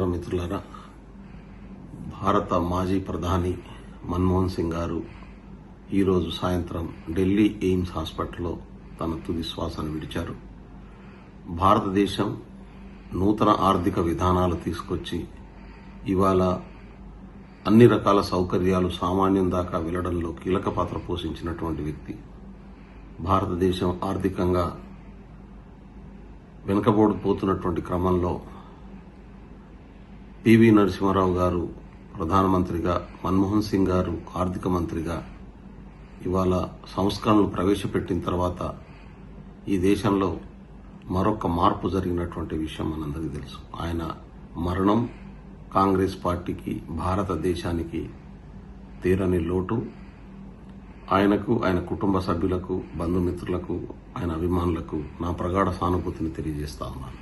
నమస్కారం మిత్రులారా. భారత మాజీ ప్రధాని మన్మోహన్ సింగ్ గారు ఈరోజు సాయంత్రం ఢిల్లీ ఎయిమ్స్ హాస్పిటల్లో తన తుది శ్వాసను విడిచారు. భారతదేశం నూతన ఆర్థిక విధానాలు తీసుకొచ్చి ఇవాళ అన్ని రకాల సౌకర్యాలు సామాన్యం దాకా వెళ్లడంలో కీలక పాత్ర పోషించినటువంటి వ్యక్తి. భారతదేశం ఆర్థికంగా వెనుకబడిపోతున్నటువంటి క్రమంలో పివి నరసింహారావు గారు ప్రధానమంత్రిగా, మన్మోహన్ సింగ్ గారు ఆర్థిక మంత్రిగా ఇవాళ సంస్కరణలు ప్రవేశపెట్టిన తర్వాత ఈ దేశంలో మరొక మార్పు జరిగినటువంటి విషయం మనందరికీ తెలుసు. ఆయన మరణం కాంగ్రెస్ పార్టీకి, భారతదేశానికి తీరని లోటు. ఆయనకు, ఆయన కుటుంబ సభ్యులకు, బంధుమిత్రులకు, ఆయన అభిమానులకు నా ప్రగాఢ సానుభూతిని తెలియజేస్తా ఉన్నాను.